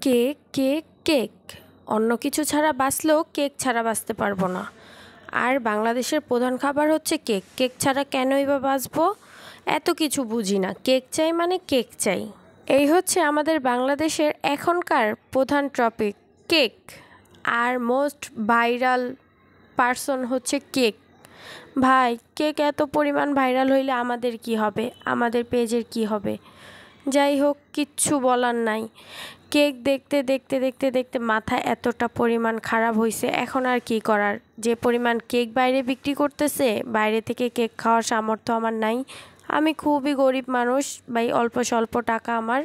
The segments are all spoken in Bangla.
কেক কেক কেক অন্য কিছু ছাড়া বাঁচলেও কেক ছাড়া বাঁচতে পারবো না। আর বাংলাদেশের প্রধান খাবার হচ্ছে কেক। কেক ছাড়া কেনই বা বাঁচবো? এত কিছু বুঝি না, কেক চাই মানে কেক চাই। এই হচ্ছে আমাদের বাংলাদেশের এখনকার প্রধান টপিক, কেক। আর মোস্ট ভাইরাল পারসন হচ্ছে কেক। ভাই, কেক এত পরিমাণ ভাইরাল হইলে আমাদের কি হবে, আমাদের পেজের কি হবে? যাই হোক, কিচ্ছু বলার নাই। কেক দেখতে দেখতে দেখতে দেখতে মাথা এতটা পরিমাণ খারাপ হয়েছে, এখন আর কি করার। যে পরিমাণ কেক বাইরে বিক্রি করতেছে, বাইরে থেকে কেক খাওয়ার সামর্থ্য আমার নাই। আমি খুবই গরিব মানুষ ভাই, অল্প স্বল্প টাকা আমার।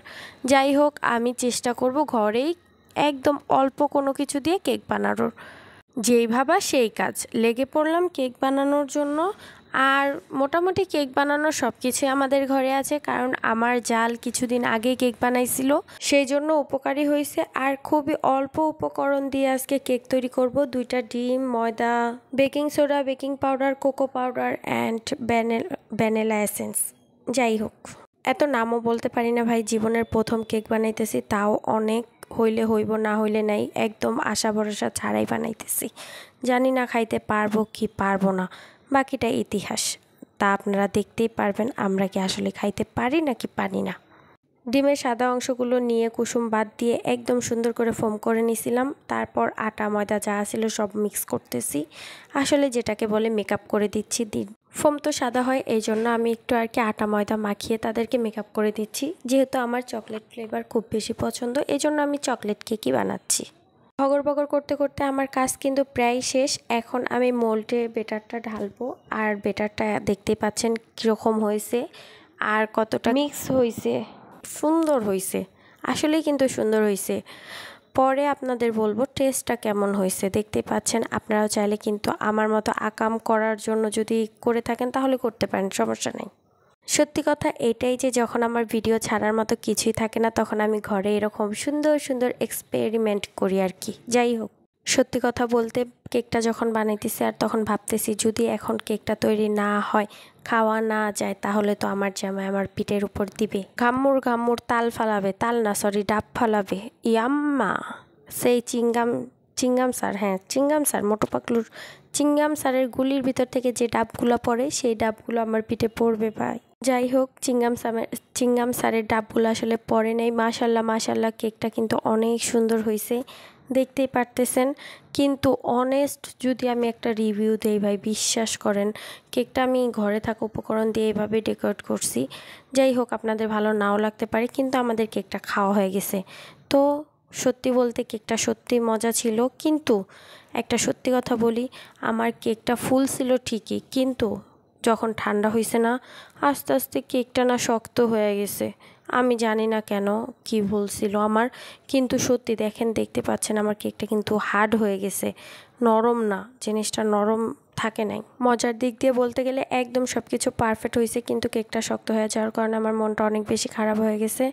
যাই হোক, আমি চেষ্টা করব ঘরেই একদম অল্প কোনো কিছু দিয়ে কেক বানানোর। যেই ভাবা সেই কাজ, লেগে পড়লাম কেক বানানোর জন্য। আর মোটামুটি কেক বানানোর সব কিছুই আমাদের ঘরে আছে, কারণ আমার জাল কিছুদিন আগেই কেক বানাইছিল, সেই জন্য উপকারী হয়েছে। আর খুবই অল্প উপকরণ দিয়ে আজকে কেক তৈরি করব। 2টা ডিম, ময়দা, baking soda, baking powder, cocoa powder and vanilla essence. যাই হোক, এত নামও বলতে পারি না ভাই, জীবনের প্রথম কেক বানাইতেছি, তাও অনেক হইলে হইব, না হইলে নাই, একদম আশা ভরসা ছাড়াই বানাইতেছি। জানি না খাইতে পারবো কি পারবো না, বাকিটা ইতিহাস। তা আপনারা দেখতেই পারবেন আমরা কি আসলে খাইতে পারি নাকি পারি না। ডিমের সাদা অংশগুলো নিয়ে কুসুম বাদ দিয়ে একদম সুন্দর করে ফোম করে নিয়েছিলাম। তারপর আটা ময়দা যা ছিল সব মিক্স করতেছি, আসলে যেটাকে বলে মেকআপ করে দিচ্ছি। ফোম তো সাদা হয়, এই জন্য আমি একটু আর কি আটা ময়দা মাখিয়ে তাদেরকে মেকআপ করে দিচ্ছি। যেহেতু আমার চকলেট ফ্লেভার খুব বেশি পছন্দ, এই জন্য আমি চকলেট কেকই বানাচ্ছি। বগর বগর করতে করতে আমার কাজ কিন্তু প্রায় শেষ। এখন আমি মোল্ডে বেটারটা ঢালবো। আর বেটারটা দেখতেই পাচ্ছেন কীরকম হয়েছে আর কতটা মিক্স হয়েছে, সুন্দর হয়েছে, আসলেই কিন্তু সুন্দর হয়েছে। পরে আপনাদের বলবো টেস্টটা কেমন হয়েছে। দেখতে পাচ্ছেন, আপনারাও চাইলে কিন্তু আমার মতো আকাম করার জন্য যদি করে থাকেন তাহলে করতে পারেন, সমস্যা নেই। সত্যি কথা এটাই যে যখন আমার ভিডিও ছাড়ার মতো কিছুই থাকে না, তখন আমি ঘরে এরকম সুন্দর সুন্দর এক্সপেরিমেন্ট করি আর কি। যাই হোক, সত্যি কথা বলতে কেকটা যখন বানাইতেছি আর তখন ভাবতেছি যদি এখন কেকটা তৈরি না হয়, খাওয়া না যায়, তাহলে তো আমার জামাই আমার পিঠের উপর দিবে, ঘাম্মুর ঘাম্মুর তাল ফালাবে, তাল না সরি ডাব ফালাবে। ইয়াম্মা, সেই চিংগাম স্যার, হ্যাঁ চিংগাম স্যার, মোটু পাকলুর চিংগাম স্যারের গুলির ভিতর থেকে যে ডাবগুলো পড়ে সেই ডাবগুলো আমার পিঠে পড়বে ভাই। যাই হোক, চিংগাম স্যারের ডাবগুলো আসলে পড়ে নেই। মাশাল্লাহ মাশাল্লাহ, কেকটা কিন্তু অনেক সুন্দর হয়েছে, দেখতেই পারতেছেন। কিন্তু অনেস্ট যদি আমি একটা রিভিউ দেই ভাই, বিশ্বাস করেন কেকটা আমি ঘরে থাকা উপকরণ দিয়ে এইভাবে ডেকোরেট করছি। যাই হোক, আপনাদের ভালো নাও লাগতে পারে, কিন্তু আমাদের কেকটা খাওয়া হয়ে গেছে। তো সত্যি বলতে কেকটা সত্যি মজা ছিল। কিন্তু একটা সত্যি কথা বলি, আমার কেকটা ফুল ছিল ঠিকই, কিন্তু যখন ঠান্ডা হয়েছে না, আস্তে আস্তে কেকটা না শক্ত হয়ে গেছে। আমি জানি না কেন, কি ভুল ছিল আমার। কিন্তু সত্যি দেখেন, দেখতে পাচ্ছেন আমার কেকটা কিন্তু হার্ড হয়ে গেছে, নরম না, জিনিসটা নরম থাকে নাই। মজার দিক দিয়ে বলতে গেলে একদম সব কিছু পারফেক্ট হয়েছে, কিন্তু কেকটা শক্ত হয়ে যাওয়ার কারণে আমার মনটা অনেক বেশি খারাপ হয়ে গেছে।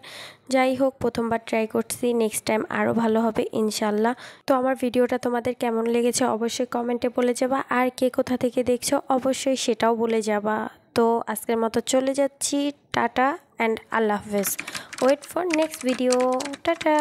যাই হোক, প্রথমবার ট্রাই করছি, নেক্সট টাইম আরও ভালো হবে ইনশাল্লাহ। তো আমার ভিডিওটা তোমাদের কেমন লেগেছে অবশ্যই কমেন্টে বলে যাবা, আর কে কোথা থেকে দেখছো অবশ্যই সেটাও বলে যাবা। তো আজকের মতো চলে যাচ্ছি, টাটা অ্যান্ড আল্লাহ হাফেজ। Wait for next video, tata.